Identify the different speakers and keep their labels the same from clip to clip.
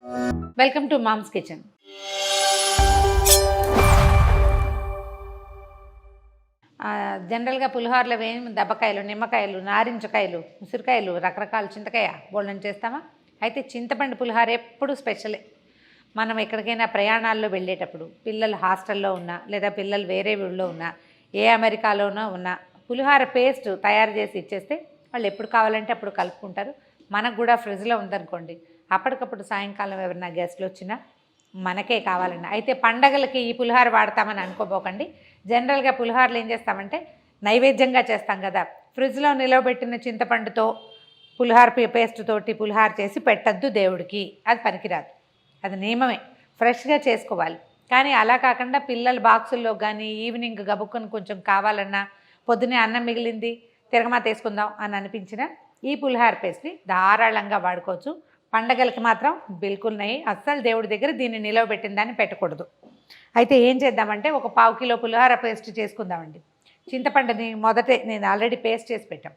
Speaker 1: Welcome to moms kitchen. జనరల్గా పులిహోరలో దెబ్బకాయలు, నిమ్మకాయలు, నారింజకాయలు, ఉసిరికాయలు, రకరకాల చింతకాయ బోళ్ళని చేస్తామా? అయితే చింతపండు పులిహోర ఎప్పుడు స్పెషలే. మనం ఎక్కడికైనా ప్రయాణాల్లో వెళ్ళేటప్పుడు, పిల్లలు హాస్టల్లో ఉన్నా లేదా పిల్లలు వేరే ఊళ్ళో ఉన్నా, ఏ అమెరికాలోనో ఉన్నా పులిహోర పేస్ట్ తయారు చేసి ఇచ్చేస్తే వాళ్ళు ఎప్పుడు కావాలంటే అప్పుడు కలుపుకుంటారు. మనకు కూడా ఫ్రిడ్జ్లో ఉందనుకోండి, అప్పటికప్పుడు సాయంకాలం ఎవరైనా గెస్ట్లు వచ్చినా మనకే కావాలండి. అయితే పండగలకి ఈ పులిహోర వాడతామని అనుకోబోకండి. జనరల్గా పులిహోరలు ఏం చేస్తామంటే నైవేద్యంగా చేస్తాం కదా, ఫ్రిడ్జ్లో నిలవబెట్టిన చింతపండుతో పులిహోర పేస్ట్ తోటి పులిహోర చేసి పెట్టద్దు దేవుడికి, అది పనికిరాదు. అది నియమమే, ఫ్రెష్గా చేసుకోవాలి. కానీ అలా కాకుండా పిల్లల బాక్సుల్లో కానీ ఈవినింగ్ గబుక్కుని కొంచెం కావాలన్నా, పొద్దునే అన్నం మిగిలింది తిరగమాత వేసుకుందాం అని అనిపించిన ఈ పులిహోర పేస్ట్ని ధారాళంగా వాడుకోవచ్చు. పండగలకి మాత్రం బిల్కుల్ నయ్యి, అస్సలు దేవుడి దగ్గర దీన్ని నిలవబెట్టిన దాన్ని పెట్టకూడదు. అయితే ఏం చేద్దామంటే ఒక 1/4 కిలో పులిహోర పేస్ట్ చేసుకుందామండి. చింతపండుని మొదటే నేను ఆల్రెడీ పేస్ట్ చేసి పెట్టాం.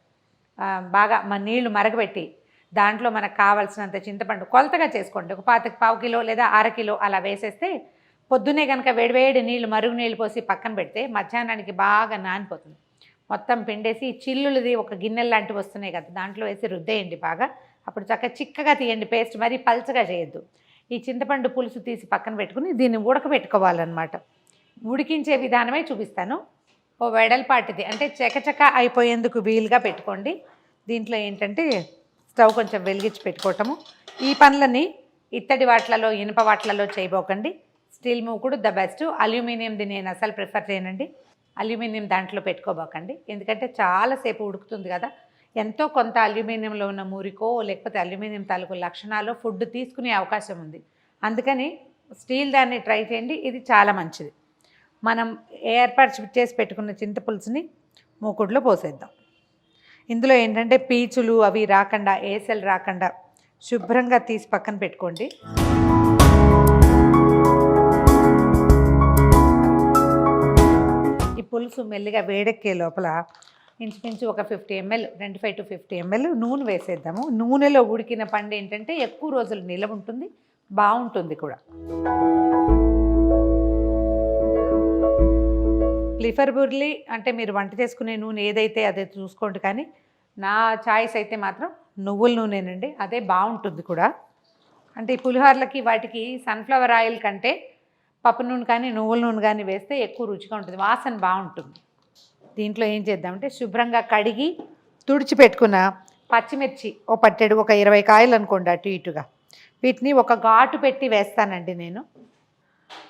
Speaker 1: బాగా నీళ్లు మరగబెట్టి దాంట్లో మనకు కావాల్సినంత చింతపండు కొలతగా చేసుకోండి. ఒక 1/4 కిలో లేదా 1/2 కిలో అలా వేసేస్తే పొద్దున్నే కనుక వేడివేడి నీళ్లు మరుగు నీళ్ళు పోసి పక్కన పెడితే మధ్యాహ్నానికి బాగా నానిపోతుంది. మొత్తం పిండేసి చిల్లులది ఒక గిన్నెలు లాంటివి వస్తున్నాయి కదా, దాంట్లో వేసి రుద్దేయండి బాగా. అప్పుడు చక్కగా చిక్కగా తీయండి పేస్ట్, మరీ పల్చగా చేయొద్దు. ఈ చింతపండు పులుసు తీసి పక్కన పెట్టుకుని దీన్ని ఉడకబెట్టుకోవాలన్నమాట. ఉడికించే విధానమే చూపిస్తాను. ఓ వెడల్పాటిది అంటే చకచక అయిపోయేందుకు వీలుగా పెట్టుకోండి. దీంట్లో ఏంటంటే స్టవ్ కొంచెం వెలిగించి పెట్టుకోవటము. ఈ పనులని ఇత్తడి వాట్లలో, ఇనుప వాట్లలో చేయబోకండి. స్టీల్ మూకుడు ద బెస్ట్. అల్యూమినియంది నేను అసలు ప్రిఫర్ చేయనండి. అల్యూమినియం దాంట్లో పెట్టుకోబోకండి, ఎందుకంటే చాలాసేపు ఉడుకుతుంది కదా. ఎంతో కొంత అల్యూమినియంలో ఉన్న మురికో లేకపోతే అల్యూమినియం తాలూకు లక్షణాలు ఫుడ్ తీసుకునే అవకాశం ఉంది. అందుకని స్టీల్ దాన్ని ట్రై చేయండి, ఇది చాలా మంచిది. మనం ఏర్పాటు చేసి పెట్టుకున్న చింతపులుసుని మూకుడులో పోసేద్దాం. ఇందులో ఏంటంటే పీచులు అవి రాకుండా, ఏసలు రాకుండా శుభ్రంగా తీసి పక్కన పెట్టుకోండి. ఈ పులుసు మెల్లిగా వేడెక్కే లోపల ఇంచుమించు ఒక 50 ml, 25 to 50 ml నూనె వేసేద్దాము. నూనెలో ఉడికిన పండు ఏంటంటే ఎక్కువ రోజులు నిలవ ఉంటుంది, బాగుంటుంది కూడా. ప్రిఫరబుల్లీ అంటే మీరు వంట చేసుకునే నూనె ఏదైతే అదే చూసుకోండి, కానీ నా చాయిస్ అయితే మాత్రం నువ్వుల నూనెనండి, అదే బాగుంటుంది కూడా. అంటే ఈ పులిహోరలకి వాటికి సన్ఫ్లవర్ ఆయిల్ కంటే పప్పు నూనె కానీ నువ్వుల నూనె కానీ వేస్తే ఎక్కువ రుచిగా ఉంటుంది, వాసన బాగుంటుంది. దీంట్లో ఏం చేద్దామంటే శుభ్రంగా కడిగి తుడిచిపెట్టుకున్న పచ్చిమిర్చి ఓ పట్టెడు, ఒక 20 కాయలు అనుకోండి అటు ఇటుగా, వీటిని ఒక ఘాటు పెట్టి వేస్తానండి నేను.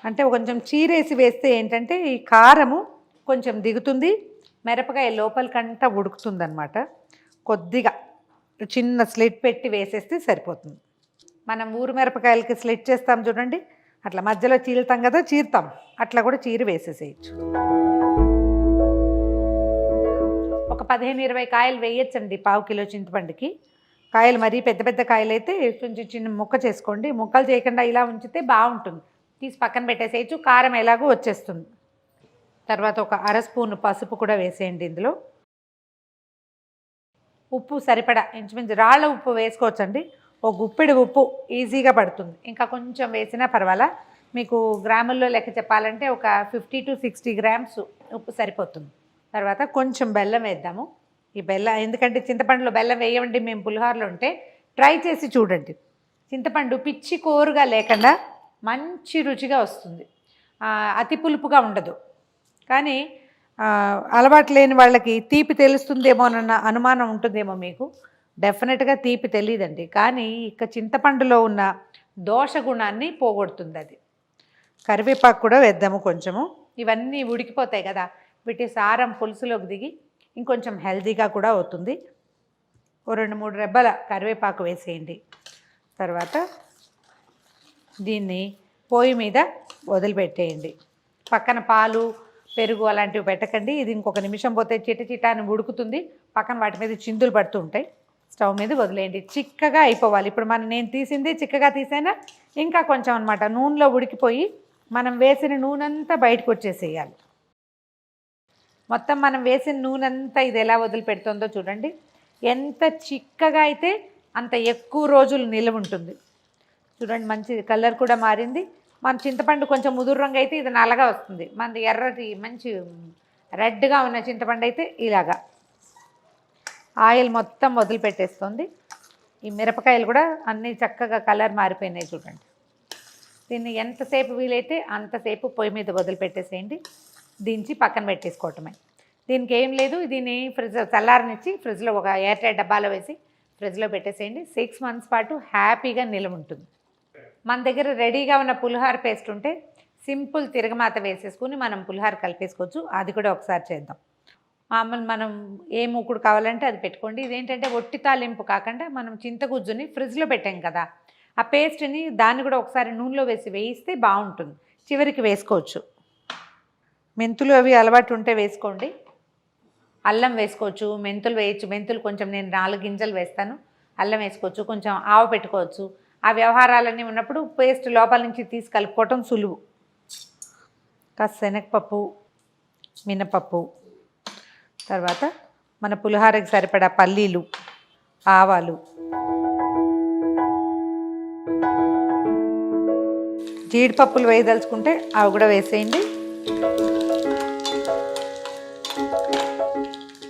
Speaker 1: అంటే కొంచెం చీరేసి వేస్తే ఏంటంటే ఈ కారము కొంచెం దిగుతుంది, మిరపకాయ లోపలికంతా ఉడుకుతుందన్నమాట. కొద్దిగా చిన్న స్లిట్ పెట్టి వేసేస్తే సరిపోతుంది. మనం ఊరు మిరపకాయలకి స్లిట్ చేస్తాం చూడండి, అట్లా మధ్యలో చీలుతాం కదా, చీరుతాం అట్లా కూడా చీరి వేసేసేయచ్చు. ఒక 15-20 కాయలు వేయచ్చండి 1/4 కిలో చింతపండుకి. కాయలు మరీ పెద్ద పెద్ద కాయలు అయితే కొంచెం చిన్న ముక్క చేసుకోండి. ముక్కలు చేయకుండా ఇలా ఉంచితే బాగుంటుంది. తీసి పక్కన పెట్టేసేయచ్చు, కారం ఎలాగో వచ్చేస్తుంది. తర్వాత ఒక 1/2 స్పూన్ పసుపు కూడా వేసేయండి. ఇందులో ఉప్పు సరిపడా, ఇంచుమించు రాళ్ళ ఉప్పు వేసుకోవచ్చండి. ఒక గుప్పెడు ఉప్పు ఈజీగా పడుతుంది, ఇంకా కొంచెం వేసినా పర్వాలా. మీకు గ్రాముల్లో లెక్క చెప్పాలంటే ఒక 50 to 60 grams ఉప్పు సరిపోతుంది. తర్వాత కొంచెం బెల్లం వేద్దాము. ఈ బెల్లం ఎందుకంటే చింతపండులో బెల్లం వేయమండి మేము పులిహోరలో ఉంటే, ట్రై చేసి చూడండి. చింతపండు పిచ్చి కోరుగా లేకుండా మంచి రుచిగా వస్తుంది, అతి పులుపుగా ఉండదు. కానీ అలవాటు లేని వాళ్ళకి తీపి తెలుస్తుందేమోనన్న అనుమానం ఉంటుందేమో మీకు. డెఫినెట్గా తీపి తెలియదండి, కానీ ఇక చింతపండులో ఉన్న దోష గుణాన్ని పోగొడుతుంది అది. కరివేపాకు కూడా వేద్దాము కొంచెము. ఇవన్నీ ఉడికిపోతాయి కదా, వీటి సారం పులుసులోకి దిగి ఇంకొంచెం హెల్తీగా కూడా అవుతుంది. ఓ 2-3 రెబ్బల కరివేపాకు వేసేయండి. తర్వాత దీన్ని పొయ్యి మీద వదిలిపెట్టేయండి. పక్కన పాలు, పెరుగు అలాంటివి పెట్టకండి. ఇది ఇంకొక నిమిషం పోతే చిట అని ఉడుకుతుంది, పక్కన వాటి మీద చిందులు పడుతూ ఉంటాయి. స్టవ్ మీద వదిలేయండి, చిక్కగా అయిపోవాలి. ఇప్పుడు నేను తీసింది చిక్కగా తీసైనా ఇంకా కొంచెం అనమాట, నూనెలో ఉడికిపోయి మనం వేసిన నూనెంతా బయటకు వచ్చేసేయాలి. మొత్తం మనం వేసిన నూనెంతా ఇది ఎలా వదిలిపెడుతుందో చూడండి. ఎంత చిక్కగా అయితే అంత ఎక్కువ రోజులు నిల్వ ఉంటుంది. చూడండి మంచి కలర్ కూడా మారింది. మన చింతపండు కొంచెం ముదురు రంగు అయితే ఇది నల్లగా వస్తుంది. మనది ఎర్రటి మంచి రెడ్గా ఉన్న చింతపండు అయితే ఇలాగా ఆయిల్ మొత్తం వదిలిపెట్టేస్తుంది. ఈ మిరపకాయలు కూడా అన్నీ చక్కగా కలర్ మారిపోయినాయి చూడండి. దీన్ని ఎంతసేపు వీలైతే అంతసేపు పొయ్యి మీద వదిలిపెట్టేసేయండి. దించి పక్కన పెట్టేసుకోవటమే. దీనికి ఏం లేదు, దీన్ని ఫ్రిడ్జ్ చల్లారనిచ్చి ఫ్రిడ్జ్లో ఒక ఎయిర్ టైట్ డబ్బాలో వేసి ఫ్రిడ్జ్లో పెట్టేసేయండి. 6 months పాటు హ్యాపీగా నిల్వ ఉంటుంది. మన దగ్గర రెడీగా ఉన్న పులిహోర పేస్ట్ ఉంటే సింపుల్ తిరగమాత వేసేసుకుని మనం పులిహోర కలిపేసుకోవచ్చు. అది కూడా ఒకసారి చేద్దాం. మామూలు మనం ఏ మూకుడు కావాలంటే అది పెట్టుకోండి. ఇదేంటంటే ఒట్టి తాలింపు కాకుండా మనం చింతగుజ్జుని ఫ్రిడ్జ్లో పెట్టాం కదా, ఆ పేస్ట్ని దాన్ని కూడా ఒకసారి నూనెలో వేయిస్తే బాగుంటుంది. చివరికి వేసుకోవచ్చు. మెంతులు అవి అలవాటు ఉంటే వేసుకోండి. అల్లం వేసుకోవచ్చు, మెంతులు వేయచ్చు. మెంతులు కొంచెం నేను 4 గింజలు వేస్తాను. అల్లం వేసుకోవచ్చు, కొంచెం ఆవు పెట్టుకోవచ్చు. ఆ వ్యవహారాలన్నీ ఉన్నప్పుడు పేస్ట్ లోపల నుంచి తీసి కలుపుకోవటం సులువు. కాస్త శనగపప్పు, మినపప్పు, తర్వాత మన పులిహోరకి సరిపడా పల్లీలు, ఆవాలు, జీడిపప్పులు వేయదలుచుకుంటే అవి కూడా వేసేయండి.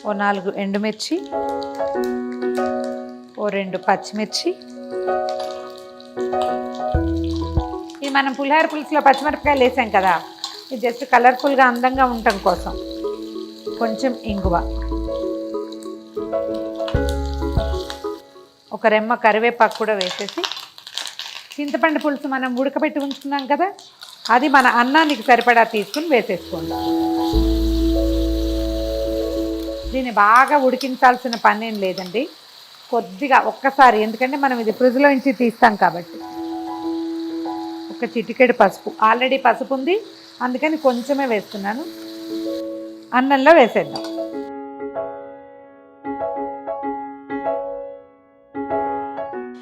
Speaker 1: ఓ 4 ఎండుమిర్చి, ఓ 2 పచ్చిమిర్చి. ఇది మనం పులిహోర పులుసులో పచ్చిమిరపకాయలు వేసాం కదా, ఇది జస్ట్ కలర్ఫుల్గా అందంగా ఉండటం కోసం. కొంచెం ఇంగువ, ఒక రెమ్మ కరివేపాకు కూడా వేసేసి చింతపండు పులుసు మనం ఉడకబెట్టి ఉంచుకున్నాం కదా, అది మన అన్నానికి సరిపడా తీసుకుని వేసేసుకోండి. దీన్ని బాగా ఉడికించాల్సిన పని ఏం లేదండి, కొద్దిగా ఒక్కసారి, ఎందుకంటే మనం ఇది ఫ్రిడ్జ్లో నుంచి తీస్తాం కాబట్టి. ఒక చిటికెడు పసుపు, ఆల్రెడీ పసుపు ఉంది అందుకని కొంచెమే వేస్తున్నాను. అన్నంలో వేసేద్దాం.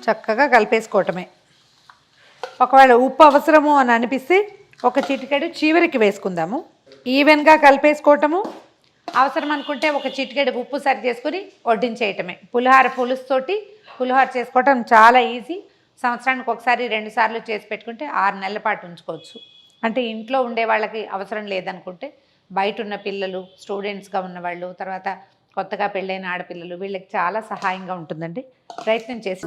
Speaker 1: చక్కగా కలిపేసుకోవటమే. ఒకవేళ ఉప్పు అవసరము అని అనిపిస్తే ఒక చిటికెడు చివరికి వేసుకుందాము. ఈవెన్గా కలిపేసుకోవటము. అవసరం అనుకుంటే ఒక చిటికెడు ఉప్పు సరి చేసుకుని వడ్డించేయటమే. పులిహోర పులుసుతోటి పులిహోర చేసుకోవటం చాలా ఈజీ. సంవత్సరానికి ఒకసారి 2 సార్లు చేసి పెట్టుకుంటే 6 నెలల పాటు ఉంచుకోవచ్చు. అంటే ఇంట్లో ఉండే వాళ్ళకి అవసరం లేదనుకుంటే బయట ఉన్న పిల్లలు, స్టూడెంట్స్గా ఉన్నవాళ్ళు, తర్వాత కొత్తగా పెళ్ళైన ఆడపిల్లలు, వీళ్ళకి చాలా సహాయంగా ఉంటుందండి. ప్రయత్నం చేసి